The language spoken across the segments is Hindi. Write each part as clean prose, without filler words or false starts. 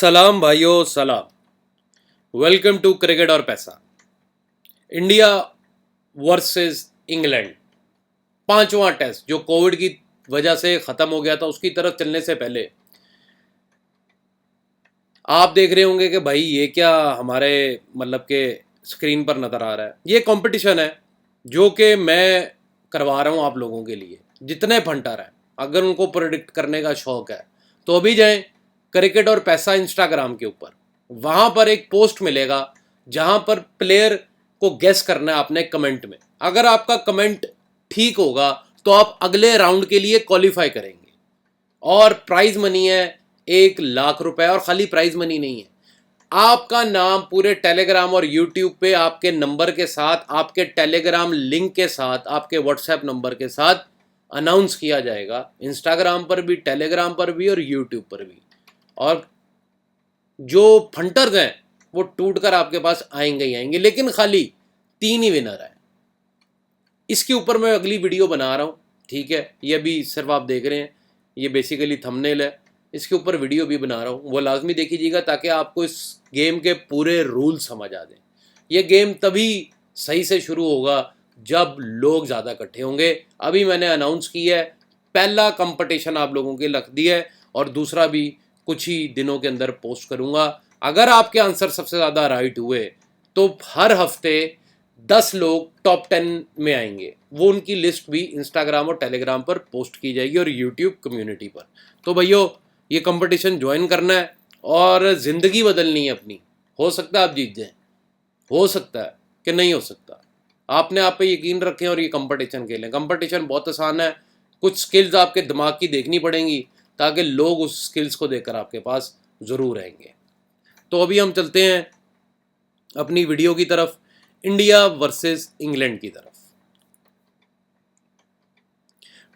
सलाम भाइयों सलाम। वेलकम टू क्रिकेट और पैसा। इंडिया वर्सेस इंग्लैंड, पांचवा टेस्ट जो कोविड की वजह से खत्म हो गया था, उसकी तरफ चलने से पहले आप देख रहे होंगे कि भाई ये क्या हमारे मतलब के स्क्रीन पर नज़र आ रहा है। ये कंपटीशन है जो कि मैं करवा रहा हूँ आप लोगों के लिए। जितने फंटर हैं, अगर उनको प्रेडिक्ट करने का शौक है तो अभी जाएं क्रिकेट और पैसा इंस्टाग्राम के ऊपर। वहाँ पर एक पोस्ट मिलेगा जहाँ पर प्लेयर को गेस करना है आपने कमेंट में। अगर आपका कमेंट ठीक होगा तो आप अगले राउंड के लिए क्वालिफाई करेंगे और प्राइज मनी है 1 लाख रुपए। और खाली प्राइज मनी नहीं है, आपका नाम पूरे टेलीग्राम और यूट्यूब पे आपके नंबर के साथ, आपके टेलीग्राम लिंक के साथ, आपके व्हाट्सएप नंबर के साथ अनाउंस किया जाएगा। इंस्टाग्राम पर भी, टेलीग्राम पर भी और यूट्यूब पर भी। और जो फंटर्स हैं वो टूट कर आपके पास आएंगे ही आएंगे, लेकिन खाली 3 ही विनर है। इसके ऊपर मैं अगली वीडियो बना रहा हूँ, ठीक है। ये भी सिर्फ आप देख रहे हैं, ये बेसिकली थंबनेल है। इसके ऊपर वीडियो भी बना रहा हूँ, वो लाजमी देखिएगा ताकि आपको इस गेम के पूरे रूल समझ आ जाए। ये गेम तभी सही से शुरू होगा जब लोग ज़्यादा इकट्ठे होंगे। अभी मैंने अनाउंस किया है, पहला कंपटीशन आप लोगों के रख दिया है और दूसरा भी कुछ ही दिनों के अंदर पोस्ट करूँगा। अगर आपके आंसर सबसे ज़्यादा राइट हुए तो हर हफ्ते 10 लोग टॉप 10 में आएंगे। वो उनकी लिस्ट भी इंस्टाग्राम और टेलीग्राम पर पोस्ट की जाएगी और यूट्यूब कम्युनिटी पर। तो भैया ये कंपटीशन ज्वाइन करना है और ज़िंदगी बदलनी है अपनी। हो सकता है आप जीत जाएं, हो सकता है कि नहीं हो सकता। आपने आप पे यकीन रखें और ये कंपटीशन खेलें। कंपटीशन बहुत आसान है, कुछ स्किल्स आपके दिमाग की देखनी पड़ेंगी ताकि लोग उस स्किल्स को देखकर आपके पास ज़रूर आएंगे। तो अभी हम चलते हैं अपनी वीडियो की तरफ, इंडिया वर्सेस इंग्लैंड की तरफ।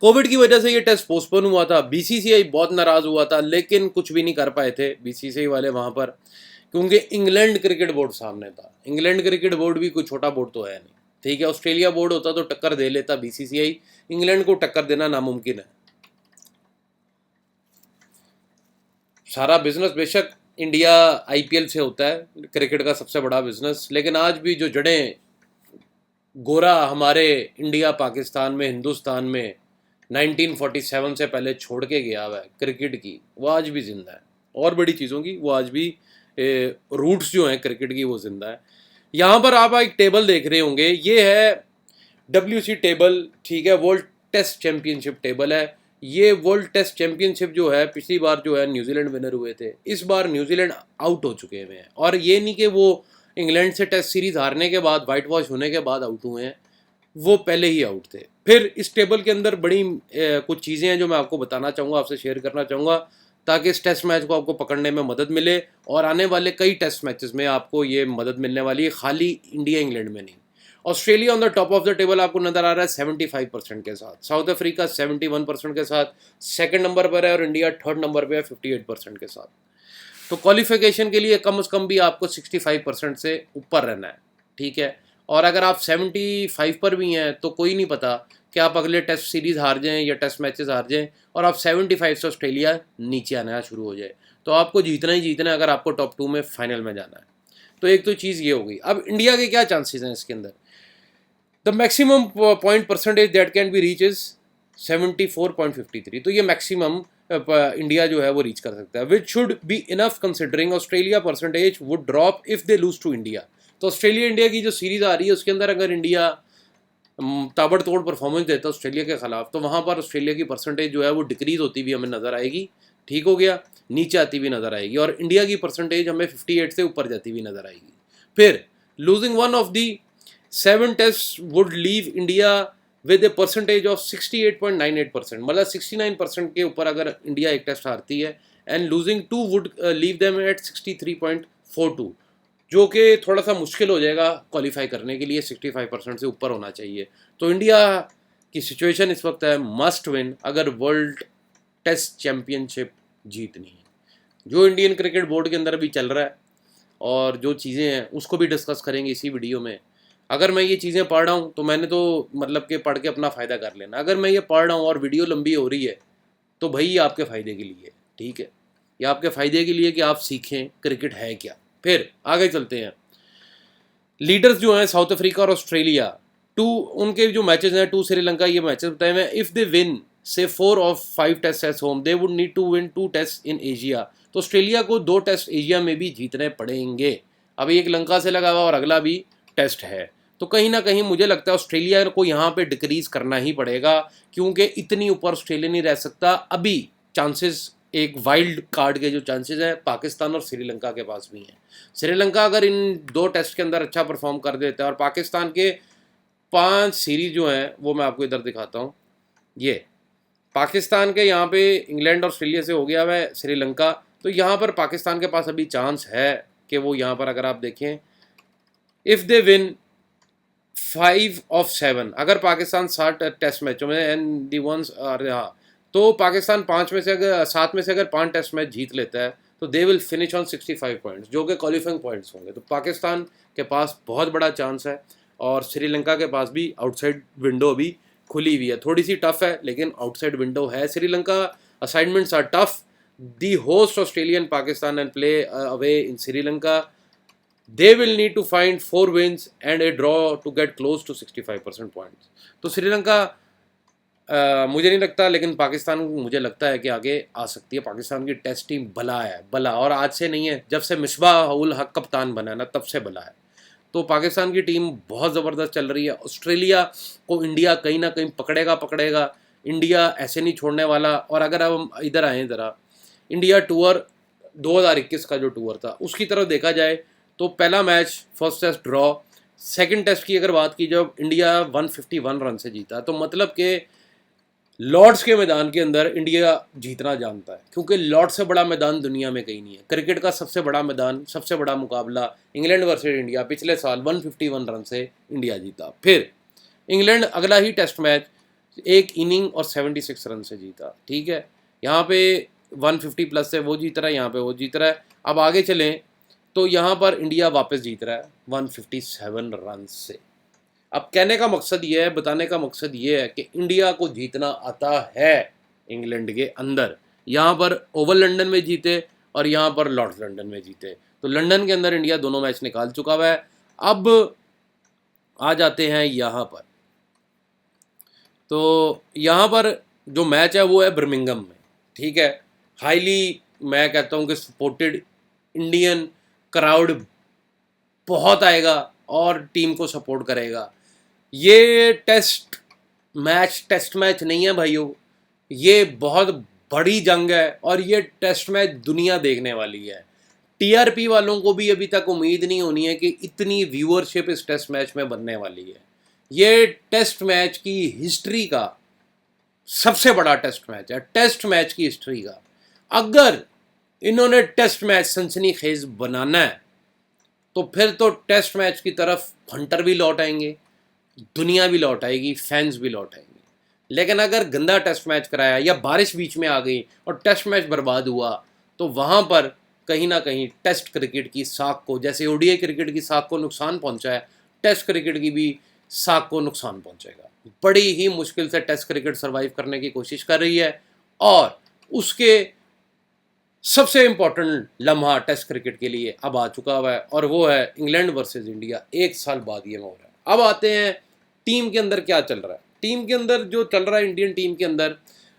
कोविड की वजह से ये टेस्ट पोस्टपोन हुआ था। बीसीसीआई बहुत नाराज हुआ था, लेकिन कुछ भी नहीं कर पाए थे बीसीसीआई वाले वहां पर, क्योंकि इंग्लैंड क्रिकेट बोर्ड सामने था। इंग्लैंड क्रिकेट बोर्ड भी कोई छोटा बोर्ड तो है नहीं, ठीक है। ऑस्ट्रेलिया बोर्ड होता तो टक्कर दे लेता बीसीसीआई, इंग्लैंड को टक्कर देना नामुमकिन है। सारा बिजनेस बेशक इंडिया आईपीएल से होता है, क्रिकेट का सबसे बड़ा बिजनेस, लेकिन आज भी जो जड़ें गोरा हमारे इंडिया, पाकिस्तान में, हिंदुस्तान में 1947 से पहले छोड़ के गया हुआ है क्रिकेट की, वो आज भी जिंदा है। और बड़ी चीज़ों की वो आज भी रूट्स जो हैं क्रिकेट की वो जिंदा है। यहाँ पर आप एक टेबल देख रहे होंगे, ये है WC टेबल, ठीक है। वर्ल्ड टेस्ट चैंपियनशिप टेबल है। ये वर्ल्ड टेस्ट चैंपियनशिप जो है, पिछली बार जो है न्यूजीलैंड विनर हुए थे, इस बार न्यूजीलैंड आउट हो चुके हुए हैं। और ये नहीं कि वो इंग्लैंड से टेस्ट सीरीज हारने के बाद, वाइट वॉश होने के बाद आउट हुए हैं, वो पहले ही आउट थे। फिर इस टेबल के अंदर बड़ी कुछ चीज़ें हैं जो मैं आपको बताना चाहूँगा, आपसे शेयर करना चाहूँगा, ताकि इस टेस्ट मैच को आपको पकड़ने में मदद मिले और आने वाले कई टेस्ट मैचेस में आपको ये मदद मिलने वाली है, खाली इंडिया इंग्लैंड में नहीं। Australia on the top of the table आपको नजर आ रहा है 75% के साथ, साउथ अफ्रीका 71% के साथ सेकंड नंबर पर है और इंडिया थर्ड नंबर पर है 58% के साथ। तो क्वालिफिकेशन के लिए कम से कम भी आपको 65% से ऊपर रहना है, ठीक है। और अगर आप 75 पर भी हैं तो कोई नहीं पता कि आप अगले टेस्ट सीरीज़ हार जाएं या टेस्ट मैचेस हार जाएं और आप 75 से ऑस्ट्रेलिया नीचे आना शुरू हो जाए, तो आपको जीतना ही जीतना है अगर आपको टॉप 2 में फाइनल में जाना है। तो एक तो चीज़ ये हो गई। अब इंडिया के क्या चांसेस हैं इसके अंदर? The maximum point percentage that can be reach is 74.53। तो ये मैक्सिमम इंडिया जो है वो रीच कर सकता है, which should be enough considering Australia percentage would drop if they lose to India. तो ऑस्ट्रेलिया इंडिया की जो सीरीज आ रही है उसके अंदर अगर इंडिया ताबड़तोड़ परफॉर्मेंस देता है ऑस्ट्रेलिया के खिलाफ, तो वहाँ पर ऑस्ट्रेलिया की परसेंटेज जो है वो डिक्रीज होती हुई हमें नजर आएगी, ठीक हो गया, नीचे आती हुई नजर आएगी। और इंडिया की परसेंटेज हमें 58 से ऊपर जाती हुई नजर आएगी। फिर losing one of the 7 test would leave India with a percentage of 68.98%, मतलब 69% के ऊपर अगर इंडिया एक टेस्ट हारती है, and losing 2 would leave them at 63.42, जो कि थोड़ा सा मुश्किल हो जाएगा क्वालिफाई करने के लिए। 65% से ऊपर होना चाहिए। तो इंडिया की सिचुएशन इस वक्त है मस्ट विन अगर वर्ल्ड टेस्ट चैम्पियनशिप जीतनी है। जो इंडियन क्रिकेट बोर्ड के अंदर अभी चल रहा है और जो चीज़ें हैं उसको भी डिस्कस करेंगे इसी वीडियो में। अगर मैं ये चीज़ें पढ़ रहा हूँ तो मैंने तो मतलब कि पढ़ के अपना फ़ायदा कर लेना। अगर मैं ये पढ़ रहा हूँ और वीडियो लंबी हो रही है तो भाई ये आपके फ़ायदे के लिए, ठीक है। ये आपके फ़ायदे के लिए कि आप सीखें क्रिकेट है क्या। फिर आगे चलते हैं। लीडर्स जो हैं साउथ अफ्रीका और ऑस्ट्रेलिया, टू उनके जो मैचेस हैं, टू श्रीलंका, ये मैचेस बताए हुए हैं। इफ़ दे विन से 4 ऑफ 5 test at home, they would need to win 2 test in Asia. तो ऑस्ट्रेलिया को 2 टेस्ट एशिया में भी जीतने पड़ेंगे। अभी एक लंका से लगा हुआ और अगला भी टेस्ट है, तो कहीं ना कहीं मुझे लगता है ऑस्ट्रेलिया को यहाँ पे डिक्रीज करना ही पड़ेगा, क्योंकि इतनी ऊपर ऑस्ट्रेलिया नहीं रह सकता। अभी चांसेस, एक वाइल्ड कार्ड के जो चांसेस हैं पाकिस्तान और श्रीलंका के पास भी हैं। श्रीलंका अगर इन 2 टेस्ट के अंदर अच्छा परफॉर्म कर देता है, और पाकिस्तान के 5 सीरीज जो हैं वो मैं आपको इधर दिखाता हूँ। ये पाकिस्तान के यहाँ पे इंग्लैंड और ऑस्ट्रेलिया से हो गया है श्रीलंका, तो यहाँ पर पाकिस्तान के पास अभी चांस है कि वो यहाँ पर, अगर आप देखें, इफ़ दे विन 5 ऑफ 7, अगर पाकिस्तान 7 टेस्ट मैचों में एंड दी वंस, हाँ, तो पाकिस्तान 5 में से अगर 7 में से अगर 5 टेस्ट मैच जीत लेता है तो they will finish on 65 points, जो कि क्वालिफाइंग पॉइंट्स होंगे। तो पाकिस्तान के पास बहुत बड़ा चांस है, और श्रीलंका के पास भी आउटसाइड विंडो अभी खुली हुई है। थोड़ी सी टफ है लेकिन आउटसाइड विंडो है। Sri Lanka assignments are tough. The host Australian Pakistan and play away in Sri Lanka, they will need to find 4 wins and a draw to get close to 65% points। तो श्रीलंका मुझे नहीं लगता, लेकिन पाकिस्तान मुझे लगता है कि आगे आ सकती है। पाकिस्तान की टेस्ट टीम बला है, बला, और आज से नहीं है, जब से मिसबाह उल हक कप्तान बना है ना तब से बला है। तो पाकिस्तान की टीम बहुत ज़बरदस्त चल रही है। ऑस्ट्रेलिया को इंडिया कहीं ना कहीं पकड़ेगा पकड़ेगा, इंडिया ऐसे नहीं छोड़ने वाला। और अगर हम इधर आएँ ज़रा, इंडिया टूर 2021 का जो टूर था उसकी तरफ देखा जाए तो पहला match first test draw, second test की अगर बात की जब इंडिया 151 रन से जीता, तो मतलब कि लॉर्ड्स के मैदान के अंदर इंडिया जीतना जानता है, क्योंकि लॉर्ड्स से बड़ा मैदान दुनिया में कहीं नहीं है। क्रिकेट का सबसे बड़ा मैदान, सबसे बड़ा मुकाबला इंग्लैंड वर्सेस इंडिया, पिछले साल 151 रन से इंडिया जीता। फिर इंग्लैंड अगला ही टेस्ट मैच एक इनिंग और 76 रन से जीता। ठीक है, यहाँ पे 150 प्लस से वो जीत रहा है, यहाँ पे वो जीत रहा है। अब आगे चलें तो यहाँ पर इंडिया वापस जीत रहा है 157 रन से। अब कहने का मकसद ये है, बताने का मकसद ये है कि इंडिया को जीतना आता है इंग्लैंड के अंदर। यहाँ पर ओवल लंदन में जीते और यहाँ पर लॉर्ड्स लंदन में जीते, तो लंदन के अंदर इंडिया दोनों मैच निकाल चुका हुआ है। अब आ जाते हैं यहाँ पर, तो यहाँ पर जो मैच है वो है बर्मिंघम में। ठीक है, हाईली मैं कहता हूँ कि सपोर्टेड इंडियन क्राउड बहुत आएगा और टीम को सपोर्ट करेगा। ये टेस्ट मैच नहीं है भाइयों, ये बहुत बड़ी जंग है और ये टेस्ट मैच दुनिया देखने वाली है। टीआरपी वालों को भी अभी तक उम्मीद नहीं होनी है कि इतनी व्यूअरशिप इस टेस्ट मैच में बनने वाली है। ये टेस्ट मैच की हिस्ट्री का सबसे बड़ा टेस्ट मैच है, टेस्ट मैच की हिस्ट्री का। अगर इन्होंने टेस्ट मैच सनसनीखेज बनाना है तो फिर तो टेस्ट मैच की तरफ हंटर भी लौट आएंगे, दुनिया भी लौट आएगी, फैंस भी लौट आएंगे। लेकिन अगर गंदा टेस्ट मैच कराया या बारिश बीच में आ गई और टेस्ट मैच बर्बाद हुआ, तो वहाँ पर कहीं ना कहीं टेस्ट क्रिकेट की साख को, जैसे ओडीआई क्रिकेट की साख को नुकसान पहुँचा है, टेस्ट क्रिकेट की भी साख को नुकसान पहुँचेगा। बड़ी ही मुश्किल से टेस्ट क्रिकेट सर्वाइव करने की कोशिश कर रही है, और उसके सबसे इंपॉर्टेंट लम्हा टेस्ट क्रिकेट के लिए अब आ चुका हुआ है, और वो है इंग्लैंड वर्सेस इंडिया। 1 साल बाद ये हो रहा है। अब आते हैं टीम के अंदर क्या चल रहा है। टीम के अंदर जो चल रहा है इंडियन टीम के अंदर,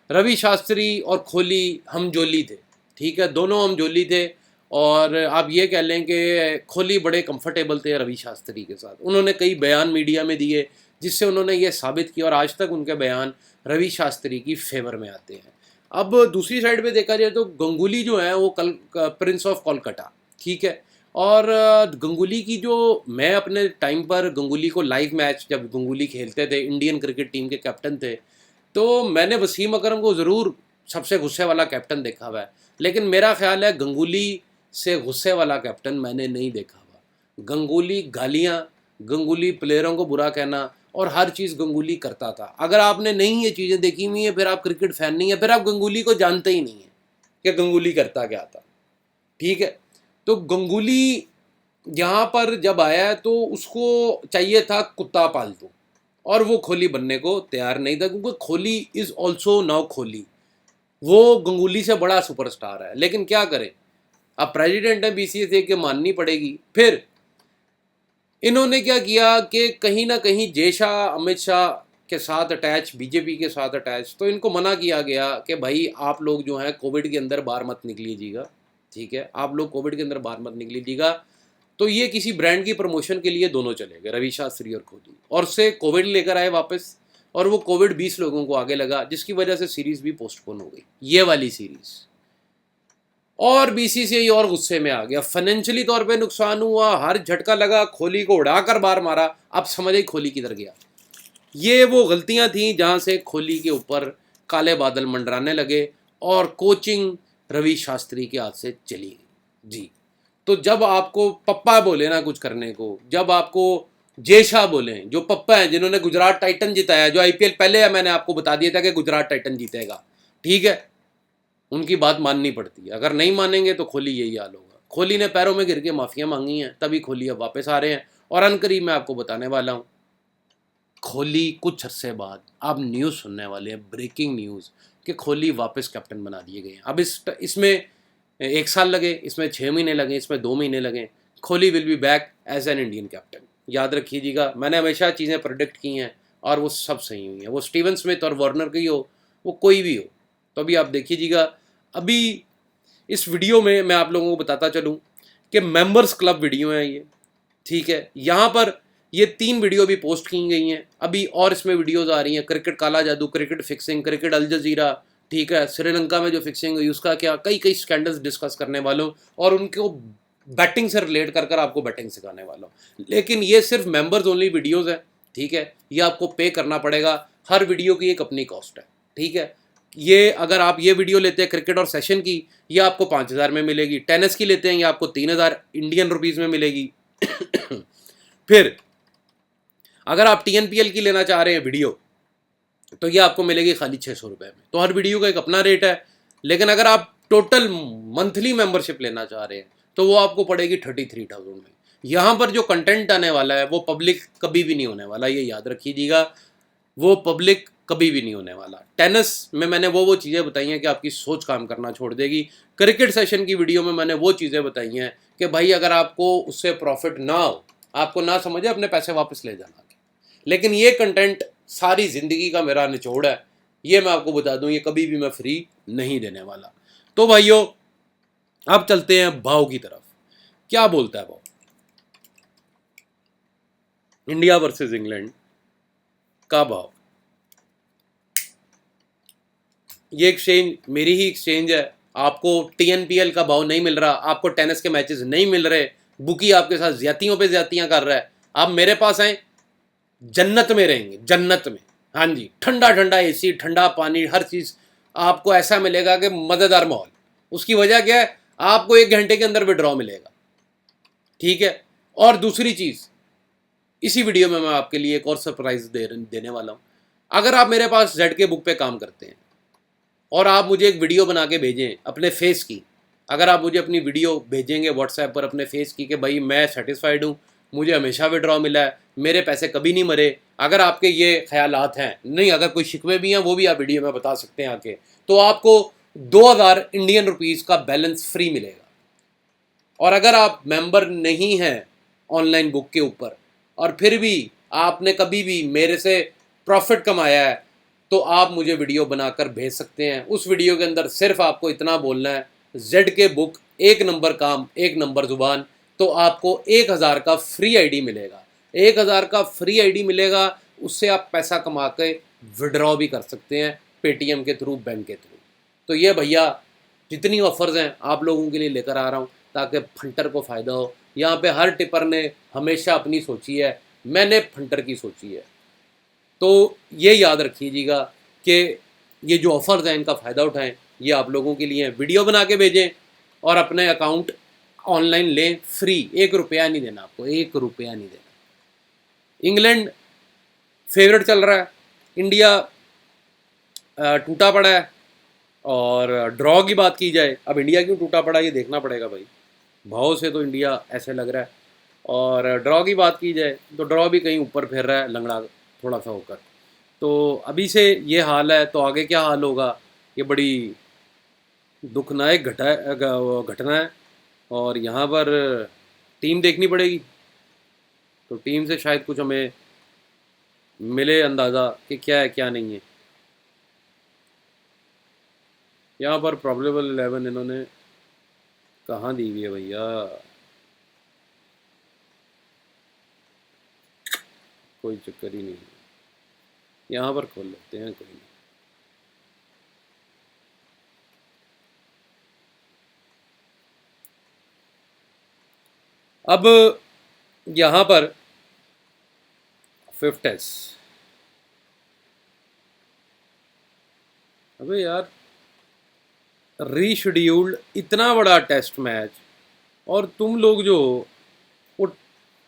रवि शास्त्री और कोहली हमजोली थे। ठीक है, दोनों हमजोली थे, और आप ये कह लें कि कोहली बड़े कंफर्टेबल थे रवि शास्त्री के साथ। उन्होंने कई बयान मीडिया में दिए जिससे उन्होंने ये साबित किया, और आज तक उनके बयान रवि शास्त्री की फेवर में आते हैं। अब दूसरी साइड पे देखा जाए तो गंगुली जो है वो कल प्रिंस ऑफ कोलकाता, ठीक है। और गंगुली की जो, मैं अपने टाइम पर गंगुली को लाइव मैच जब गंगुली खेलते थे, इंडियन क्रिकेट टीम के कैप्टन थे, तो मैंने वसीम अकरम को ज़रूर सबसे गुस्से वाला कैप्टन देखा हुआ है, लेकिन मेरा ख्याल है गंगुली से गुस्से वाला कैप्टन मैंने नहीं देखा हुआ। गंगुली गालियाँ, गंगुली प्लेयरों को बुरा कहना और हर चीज़ गंगुली करता था। अगर आपने नहीं ये चीज़ें देखी हुई हैं, फिर आप क्रिकेट फैन नहीं है, फिर आप गंगुली को जानते ही नहीं है कि गंगुली करता क्या था। ठीक है, तो गंगुली यहाँ पर जब आया तो उसको चाहिए था कुत्ता पालतू, और वो कोहली बनने को तैयार नहीं था, क्योंकि Kohli is also now Kohli. वो गंगुली से बड़ा सुपरस्टार है, लेकिन क्या करें, अब प्रेसिडेंट है, बीसीसीआई के माननी पड़ेगी। फिर इन्होंने क्या किया कि कहीं ना कहीं जय शाह अमित शाह के साथ अटैच, बीजेपी के साथ अटैच, तो इनको मना किया गया कि भाई आप लोग जो हैं कोविड के अंदर बाहर मत निकलीजिएगा, ठीक है, आप लोग कोविड के अंदर बाहर मत निकलीजिएगा। तो ये किसी ब्रांड की प्रमोशन के लिए दोनों चले गए, रवि शास्त्री और कोहली, और उससे कोविड लेकर आए वापस, और वो कोविड 20 लोगों को आगे लगा, जिसकी वजह से सीरीज भी पोस्टपोन हो गई, ये वाली सीरीज। और बीसीसीआई और गुस्से में आ गया, फाइनेंशियली तौर पे नुकसान हुआ, हर झटका लगा, कोहली को उड़ाकर बाहर मारा। अब समझे कोहली किधर गया। ये वो गलतियां थी जहां से कोहली के ऊपर काले बादल मंडराने लगे और कोचिंग रवि शास्त्री के हाथ से चली गई जी। तो जब आपको पप्पा बोले ना कुछ करने को, जब आपको जय शाह बोले, जो पप्पा हैं जिन्होंने गुजरात टाइटन जिताया, जो आईपीएल पहले मैंने आपको बता दिया था कि गुजरात टाइटन जीतेगा, ठीक है, उनकी बात माननी पड़ती है। अगर नहीं मानेंगे तो कोहली यही हाल होगा। कोहली ने पैरों में गिर के माफिया मांगी हैं, तभी कोहली अब वापस आ रहे हैं। और अनकरीब मैं आपको बताने वाला हूँ, कोहली कुछ अरसे बाद आप न्यूज़ सुनने वाले हैं, ब्रेकिंग न्यूज़, कि कोहली वापस कैप्टन बना दिए गए हैं। अब इसमें 1 साल लगे, इसमें 6 महीने लगे, इसमें 2 महीने लगे, Kohli will be back as an Indian captain. याद रखिएगा, मैंने हमेशा चीज़ें प्रोडिक्ट की हैं और वो सब सही हुई हैं। वो स्टीवन स्मिथ और वार्नर की हो, वो कोई भी हो, तो अभी आप देखिएगा। अभी इस वीडियो में मैं आप लोगों को बताता चलूँ कि मेंबर्स क्लब वीडियो है ये, ठीक है, यहाँ पर ये 3 वीडियो भी पोस्ट की गई हैं अभी, और इसमें वीडियोज़ आ रही हैं, क्रिकेट काला जादू, क्रिकेट फिक्सिंग, क्रिकेट अल जजीरा, ठीक है, श्रीलंका में जो फिक्सिंग हुई उसका क्या, कई कई स्कैंडल्स डिस्कस करने वालों, और उनको बैटिंग से रिलेट कर कर आपको बैटिंग सिखाने वाला हूँ। लेकिन ये सिर्फ मेंबर्स ओनली वीडियोज़ है, ठीक है, ये आपको पे करना पड़ेगा, हर वीडियो की एक अपनी कॉस्ट है, ठीक है। ये अगर आप ये वीडियो लेते हैं क्रिकेट और सेशन की, ये आपको 5,000 में मिलेगी। टेनिस की लेते हैं, ये आपको 3,000 इंडियन रुपीज़ में मिलेगी। फिर अगर आप टीएनपीएल की लेना चाह रहे हैं वीडियो, तो ये आपको मिलेगी खाली 600 रुपये में। तो हर वीडियो का एक अपना रेट है। लेकिन अगर आप टोटल मंथली मेंबरशिप लेना चाह रहे हैं, तो वो आपको पड़ेगी 33,000 में। यहाँ पर जो कंटेंट आने वाला है वो पब्लिक कभी भी नहीं होने वाला, ये याद रखिएगा, वो पब्लिक कभी भी नहीं होने वाला। टेनिस में मैंने वो चीज़ें बताई हैं कि आपकी सोच काम करना छोड़ देगी। क्रिकेट सेशन की वीडियो में मैंने वो चीज़ें बताई हैं कि भाई अगर आपको उससे प्रॉफिट ना हो, आपको ना समझे, अपने पैसे वापस ले जाना। लेकिन ये कंटेंट सारी ज़िंदगी का मेरा निचोड़ है, ये मैं आपको बता दूं, ये कभी भी मैं फ्री नहीं देने वाला। तो भाइयों, अब चलते हैं भाव की तरफ। क्या बोलता है भाव? इंडिया वर्सेस इंग्लैंड का भाव, ये एक्सचेंज मेरी ही एक्सचेंज है। आपको टीएनपीएल का भाव नहीं मिल रहा, आपको टेनिस के मैचेस नहीं मिल रहे, बुकी आपके साथ ज्यातियों पे ज्यातियां कर रहा है, आप मेरे पास आए, जन्नत में रहेंगे, जन्नत में। हाँ जी, ठंडा ठंडा एसी, ठंडा पानी, हर चीज़ आपको ऐसा मिलेगा कि मज़ेदार माहौल। उसकी वजह क्या है? आपको 1 घंटे के अंदर विड्रॉ मिलेगा, ठीक है। और दूसरी चीज़, इसी वीडियो में मैं आपके लिए एक और सरप्राइज देने वाला हूँ। अगर आप मेरे पास जेड के बुक पे काम करते हैं और आप मुझे एक वीडियो बना के भेजें अपने फेस की, अगर आप मुझे अपनी वीडियो भेजेंगे व्हाट्सएप पर अपने फेस की कि भाई मैं सेटिस्फाइड हूँ, मुझे हमेशा विड्रॉ मिला है, मेरे पैसे कभी नहीं मरे, अगर आपके ये ख्यालात हैं, नहीं अगर कोई शिकवे भी हैं वो भी आप वीडियो में बता सकते हैं आके, तो आपको 2,000 इंडियन रुपीज़ का बैलेंस फ्री मिलेगा। और अगर आप मेंबर नहीं हैं ऑनलाइन बुक के ऊपर और फिर भी आपने कभी भी मेरे से प्रॉफिट कमाया है, तो आप मुझे वीडियो बनाकर भेज सकते हैं। उस वीडियो के अंदर सिर्फ आपको इतना बोलना है, जेड के बुक, 1 नंबर काम, 1 नंबर जुबान, तो आपको 1,000 का फ्री आईडी मिलेगा। 1,000 का फ्री आईडी मिलेगा, उससे आप पैसा कमा के विड्रॉ भी कर सकते हैं पेटीएम के थ्रू, बैंक के थ्रू। तो ये भैया जितनी ऑफर्स हैं आप लोगों के लिए लेकर आ रहा हूँ ताकि फंटर को फ़ायदा हो। यहाँ पे हर टिपर ने हमेशा अपनी सोची है, मैंने फंटर की सोची है। तो ये याद रखिएगा कि ये जो ऑफर्स हैं इनका फ़ायदा उठाएं, ये आप लोगों के लिए वीडियो बना के भेजें और अपने अकाउंट ऑनलाइन लें फ्री। 1 रुपया नहीं देना आपको, 1 रुपया नहीं देना। इंग्लैंड फेवरेट चल रहा है, इंडिया टूटा पड़ा है। और ड्रॉ की बात की जाए, अब इंडिया क्यों टूटा पड़ा ये देखना पड़ेगा भाई, भाव से तो इंडिया ऐसे लग रहा है। और ड्रॉ की बात की जाए तो ड्रॉ भी कहीं ऊपर फिर रहा है, लंगड़ा थोड़ा सा होकर। तो अभी से ये हाल है, तो आगे क्या हाल होगा ये बड़ी दुखनायक घटना है। और यहाँ पर टीम देखनी पड़ेगी, तो टीम से शायद कुछ हमें मिले अंदाज़ा कि क्या है क्या नहीं है। यहाँ पर प्रॉबेबल 11 इन्होंने कहाँ दी हुई है भैया, कोई चक्कर ही नहीं है। यहाँ पर खोल लेते हैं, कोई नहीं। अब यहाँ पर फिफ्थ टेस्ट, अबे यार रीशेड्यूल्ड इतना बड़ा टेस्ट मैच, और तुम लोग जो वो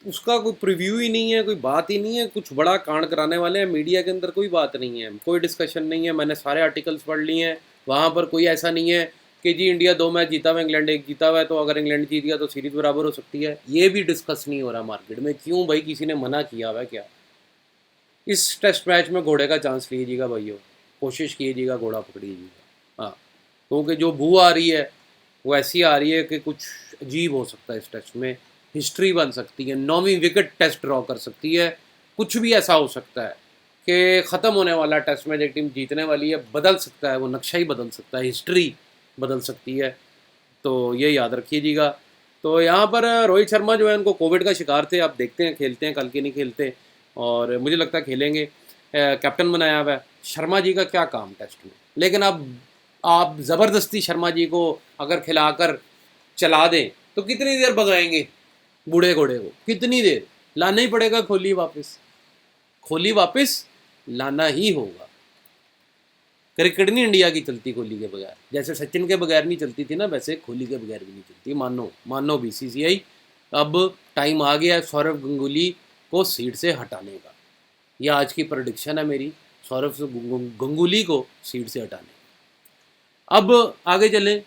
उसका कोई प्रीव्यू ही नहीं है, कोई बात ही नहीं है, कुछ बड़ा कांड कराने वाले हैं मीडिया के अंदर, कोई बात नहीं है, कोई डिस्कशन नहीं है। मैंने सारे आर्टिकल्स पढ़ लिए हैं, वहाँ पर कोई ऐसा नहीं है कि जी इंडिया 2 मैच जीता हुआ, इंग्लैंड 1 जीता हुआ है, तो अगर इंग्लैंड जीत गया तो सीरीज बराबर हो सकती है। ये भी डिस्कस नहीं हो रहा मार्केट में। क्यों भाई, किसी ने मना किया हुआ है क्या? इस टेस्ट मैच में घोड़े का चांस लीजिएगा भाइयों, कोशिश कीजिएगा घोड़ा पकड़िएगा। हाँ, क्योंकि जो बू आ रही है वो ऐसी आ रही है कि कुछ अजीब हो सकता है। इस टेस्ट में हिस्ट्री बन सकती है, 9वीं विकेट टेस्ट ड्रॉ कर सकती है, कुछ भी ऐसा हो सकता है कि ख़त्म होने वाला टेस्ट में एक टीम जीतने वाली है, बदल सकता है, वो नक्शा ही बदल सकता है, हिस्ट्री बदल सकती है। तो ये याद रखिएगा। तो यहाँ पर रोहित शर्मा जो है उनको कोविड का शिकार थे। आप देखते हैं खेलते हैं कल के नहीं खेलते, और मुझे लगता है खेलेंगे। कैप्टन बनाया हुआ है शर्मा जी का, क्या काम टेस्ट में। लेकिन अब आप ज़बरदस्ती शर्मा जी को अगर खिलाकर चला दें तो कितनी देर भगाएंगे बूढ़े घोड़े को, कितनी देर? लाना ही पड़ेगा कोहली वापस, कोहली वापस लाना ही होगा। क्रिकेट नहीं इंडिया की चलती कोहली के बगैर, जैसे सचिन के बगैर नहीं चलती थी ना, वैसे कोहली के बगैर भी नहीं चलती। मानो मानो बीसीसीआई, अब टाइम आ गया है सौरव गंगुली को सीट से हटाने का। यह आज की प्रेडिक्शन है मेरी, सौरव गंगुली को सीट से हटाने। अब आगे चलें।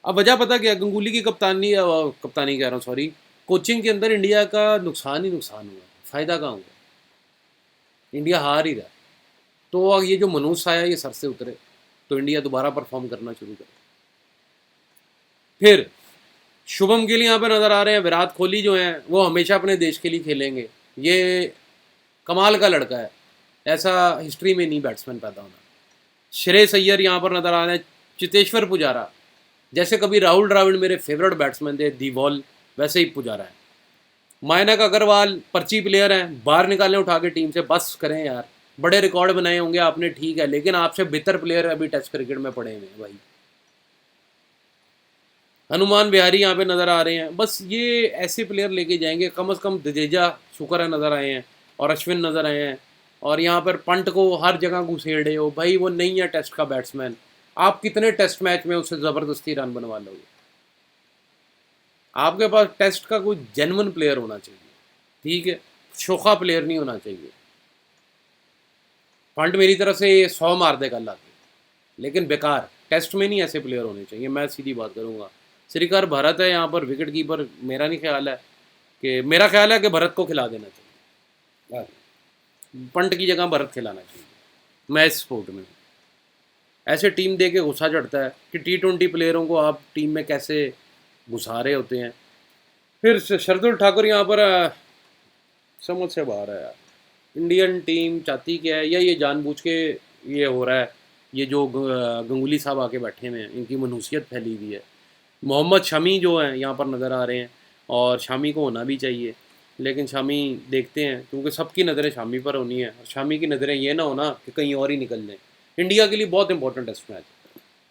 अब वजह पता क्या, गंगुली की कप्तानी कप्तानी कह रहा हूँ, सॉरी, कोचिंग के अंदर इंडिया का नुकसान ही नुकसान हुआ, फ़ायदा कहाँ हुआ? इंडिया हार ही रहा। तो अब ये जो मनूस आया ये सर से उतरे तो इंडिया दोबारा परफॉर्म करना शुरू करे। फिर शुभम गिल यहाँ पे नज़र आ रहे हैं, विराट कोहली जो हैं वो हमेशा अपने देश के लिए खेलेंगे। ये कमाल का लड़का है, ऐसा हिस्ट्री में नहीं बैट्समैन पैदा होना। श्रेयस अय्यर यहाँ पर नज़र आ रहे हैं, चेतेश्वर पुजारा, जैसे कभी राहुल द्रविड़ मेरे फेवरेट बैट्समैन थे दी वॉल, वैसे ही पुजारा है। मयंक अग्रवाल पर्ची प्लेयर हैं, बाहर निकालें उठा के टीम से, बस करें यार। बड़े रिकॉर्ड बनाए होंगे आपने, ठीक है, लेकिन आपसे बेहतर प्लेयर अभी टेस्ट क्रिकेट में पड़े हुए हैं भाई। हनुमान विहारी यहाँ पे नज़र आ रहे हैं। बस ये ऐसे प्लेयर लेके जाएंगे, कम से कम दिजेजा शुक्र है नज़र आए हैं, और अश्विन नज़र आए हैं। और यहाँ पर पंट को हर जगह घुसेड़े हो भाई, वो नहीं है टेस्ट का बैट्समैन। आप कितने टेस्ट मैच में उससे ज़बरदस्ती रन बनवा लोगे? आपके पास टेस्ट का कोई जेन्युइन प्लेयर होना चाहिए, ठीक है, शोखा प्लेयर नहीं होना चाहिए। पंट मेरी तरफ से 100 मार दे कल आके, लेकिन बेकार, टेस्ट में नहीं ऐसे प्लेयर होने चाहिए। मैं सीधी बात करूँगा। श्रीकर भरत है यहाँ पर विकेट कीपर, मेरा नहीं ख्याल है मेरा ख्याल है कि भरत को खिला देना चाहिए, पंट की जगह भरत खिलाना चाहिए मैच स्पोर्ट में। ऐसे टीम दे के गुस्सा चढ़ता है कि T20 प्लेयरों को आप टीम में कैसे घुसा रहे होते हैं। फिर शरदुल ठाकुर यहाँ पर समझ से बाहर है यार। इंडियन टीम चाहती क्या है, या ये जानबूझ के ये हो रहा है? ये जो गंगुली साहब आके बैठे हुए हैं, इनकी मनहूसियत फैली हुई है। मोहम्मद शमी जो हैं यहाँ पर नज़र आ रहे हैं, और शामी को होना भी चाहिए, लेकिन शामी देखते हैं, क्योंकि सबकी नज़रें शामी पर होनी है, और शामी की नज़रें ये ना होना कि कहीं और ही निकल जाए। इंडिया के लिए बहुत इंपॉर्टेंट टेस्ट मैच,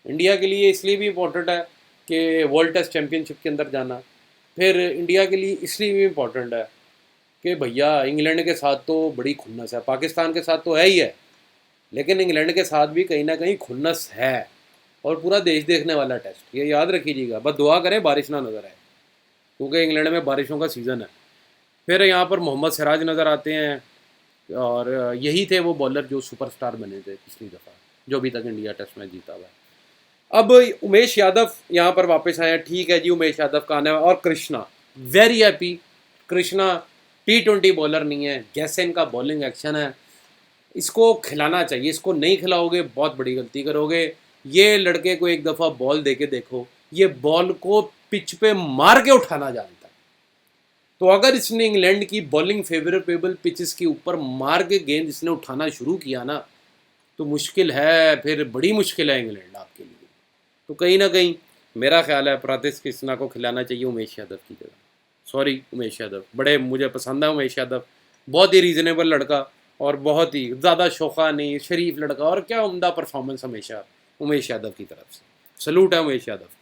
इंडिया के लिए इसलिए भी इम्पोर्टेंट है कि वर्ल्ड टेस्ट चैम्पियनशिप के अंदर जाना। फिर इंडिया के लिए इसलिए भी इम्पोर्टेंट है कि भैया इंग्लैंड के साथ तो बड़ी खुन्नस है, पाकिस्तान के साथ तो है ही है, लेकिन इंग्लैंड के साथ भी कहीं ना कहीं खुन्नस है, और पूरा देश देखने वाला टेस्ट, ये याद रखिएगा। बस दुआ करें बारिश ना नज़र आए, क्योंकि इंग्लैंड में बारिशों का सीज़न है। फिर यहाँ पर मोहम्मद सिराज नज़र आते हैं, और यही थे वो बॉलर जो सुपरस्टार बने थे पिछली दफ़ा, जो अभी तक इंडिया टेस्ट मैच जीता हुआ है। अब उमेश यादव यहाँ पर वापस आए हैं, ठीक है जी, उमेश यादव का आना है, और Krishna, very happy. Krishna T20 bowler नहीं है, जैसे इनका बॉलिंग एक्शन है, इसको खिलाना चाहिए। इसको नहीं खिलाओगे बहुत बड़ी गलती करोगे। ये लड़के को एक दफ़ा बॉल दे के देखो, ये बॉल को पिच पे मार के उठाना जानता है। तो अगर इसने इंग्लैंड की बॉलिंग फेवरेबल पिचेस के ऊपर मार के गेंद इसने उठाना शुरू किया ना, तो मुश्किल है, फिर बड़ी मुश्किल है इंग्लैंड आपके लिए। तो कहीं ना कहीं मेरा ख्याल है प्रातिश कृष्णा को खिलाना चाहिए उमेश यादव की जगह। सॉरी उमेश यादव, बड़े मुझे पसंद है उमेश यादव, बहुत ही रीज़नेबल लड़का और बहुत ही ज़्यादा शोखा नहीं, शरीफ लड़का, और क्या उम्दा परफॉर्मेंस हमेशा उमेश यादव की तरफ से। सलूट है उमेश यादव की।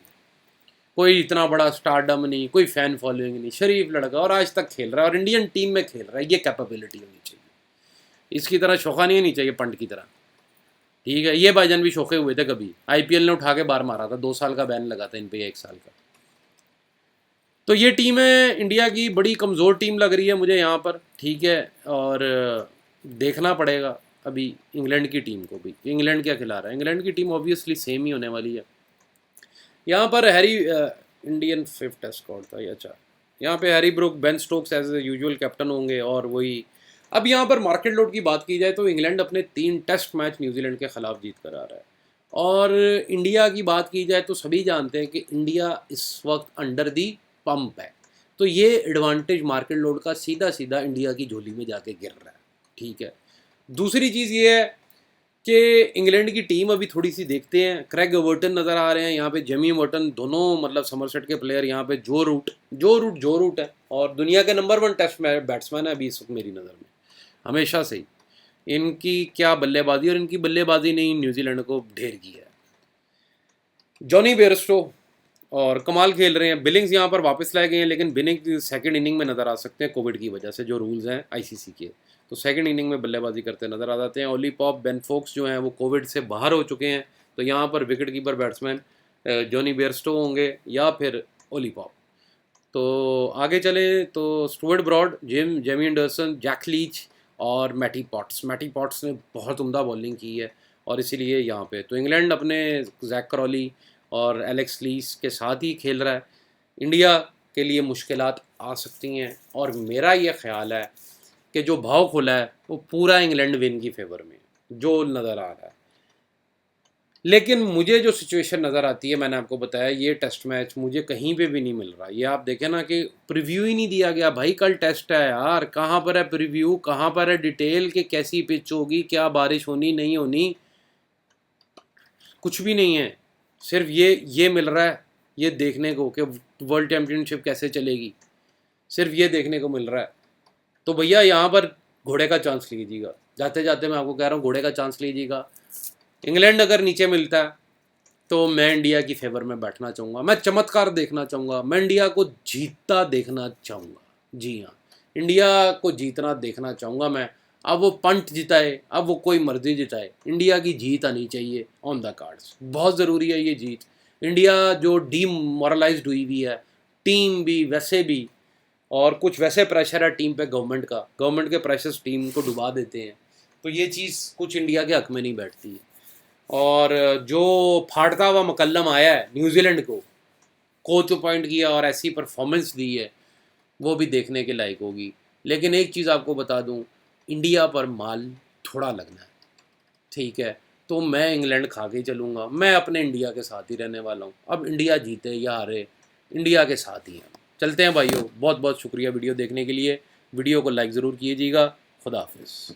कोई इतना बड़ा स्टारडम नहीं, कोई फ़ैन फॉलोइंग नहीं, शरीफ लड़का और आज तक खेल रहा है और इंडियन टीम में खेल रहा है। ये कैपेबिलिटी होनी चाहिए, इसकी तरह शोखा नहीं होनी चाहिए पंट की तरह। ठीक है, ये भाईजान भी शोखे हुए थे कभी, आईपीएल ने उठा के बाहर मारा था, 2 साल का बैन लगा था इन पे, 1 साल का। तो ये टीम है इंडिया की, बड़ी कमज़ोर टीम लग रही है मुझे यहाँ पर। ठीक है, और देखना पड़ेगा अभी इंग्लैंड की टीम को भी, इंग्लैंड क्या खिला रहा है। इंग्लैंड की टीम ऑब्वियसली सेम ही होने वाली है। यहाँ पर Harry Indian 5th test squad था ये, अच्छा। यहाँ पे Harry Brook, Ben Stokes as usual captain होंगे, और वही। अब यहाँ पर मार्केट लोड की बात की जाए तो इंग्लैंड अपने 3 टेस्ट मैच न्यूजीलैंड के खिलाफ जीत कर आ रहा है। और इंडिया की बात की जाए तो सभी जानते हैं कि इंडिया इस वक्त अंडर दी पंप है। तो ये एडवांटेज मार्केट लोड का सीधा सीधा इंडिया की झोली में जाके गिर रहा है। ठीक है, दूसरी चीज़ ये है कि इंग्लैंड की टीम अभी थोड़ी सी देखते हैं, क्रेग वर्टन नज़र आ रहे हैं यहाँ पे, जेमी वर्टन, दोनों मतलब समरसेट के प्लेयर यहाँ पे, जो रूट है और दुनिया के नंबर 1 टेस्ट बैट्समैन है अभी इस वक्त मेरी नज़र में, हमेशा से ही। इनकी क्या बल्लेबाजी, और इनकी बल्लेबाजी ने न्यूजीलैंड को ढेर किया है। जॉनी बेयरस्टो और कमाल खेल रहे हैं। बिलिंग्स यहाँ पर वापस लाए गए हैं, लेकिन बिलिंग सेकंड इनिंग में नज़र आ सकते हैं कोविड की वजह से, जो रूल्स हैं आईसीसी के, तो सेकंड इनिंग में बल्लेबाजी करते नज़र आ जाते हैं। ओली पॉप, बेन फोक्स जो हैं वो कोविड से बाहर हो चुके हैं, तो यहाँ पर wicket keeper batsman Jonny Bairstow होंगे या फिर ओली पॉप। तो आगे चले तो Stuart Broad, Jamie Anderson, Jack Leach और मैटी पॉट्स ने बहुत उम्दा बॉलिंग की है, और इसीलिए यहाँ पे तो इंग्लैंड अपने जैक क्रॉली और एलेक्स लीस के साथ ही खेल रहा है। इंडिया के लिए मुश्किलात आ सकती हैं, और मेरा ये ख्याल है कि जो भाव खुला है वो पूरा इंग्लैंड विन की फेवर में जो नज़र आ रहा है। लेकिन मुझे जो सिचुएशन नज़र आती है, मैंने आपको बताया, ये टेस्ट मैच मुझे कहीं पे भी नहीं मिल रहा। ये आप देखें ना कि प्रीव्यू ही नहीं दिया गया भाई, कल टेस्ट है यार, कहाँ पर है प्रीव्यू, कहाँ पर है डिटेल कि कैसी पिच होगी, क्या बारिश होनी नहीं होनी, कुछ भी नहीं है। सिर्फ ये मिल रहा है ये देखने को कि वर्ल्ड चैम्पियनशिप कैसे चलेगी, सिर्फ ये देखने को मिल रहा है। तो भैया यहाँ पर घोड़े का चांस लीजिएगा, जाते जाते मैं आपको कह रहा हूँ घोड़े का चांस लीजिएगा। इंग्लैंड अगर नीचे मिलता है तो मैं इंडिया की फेवर में बैठना चाहूँगा, मैं चमत्कार देखना चाहूँगा, मैं इंडिया को जीतता देखना चाहूँगा। जी हाँ, इंडिया को जीतना देखना चाहूँगा मैं। अब वो पंट जिताए, अब वो कोई मर्जी जिताए, इंडिया की जीत आनी चाहिए ऑन द कार्ड्स, बहुत ज़रूरी है ये जीत। इंडिया जो डीमोरलाइज्ड हुई हुई है, टीम भी वैसे भी, और कुछ वैसे प्रेशर है टीम पे गवर्नमेंट का, गवर्नमेंट के प्रेशर्स टीम को डुबा देते हैं, तो ये चीज़ कुछ इंडिया के हक में नहीं बैठती है। और जो फाड़ता हुआ मकल्लम आया है न्यूजीलैंड को, कोच अपॉइंट किया और ऐसी परफॉर्मेंस दी है, वो भी देखने के लायक होगी। लेकिन एक चीज़ आपको बता दूं, इंडिया पर माल थोड़ा लगना है। ठीक है, तो मैं इंग्लैंड खा के चलूँगा, मैं अपने इंडिया के साथ ही रहने वाला हूँ। अब इंडिया जीते या हारे, इंडिया के साथ ही हैं। चलते हैं भाइयों, बहुत बहुत शुक्रिया वीडियो देखने के लिए। वीडियो को लाइक ज़रूर कीजिएगा। खुदा हाफिज़।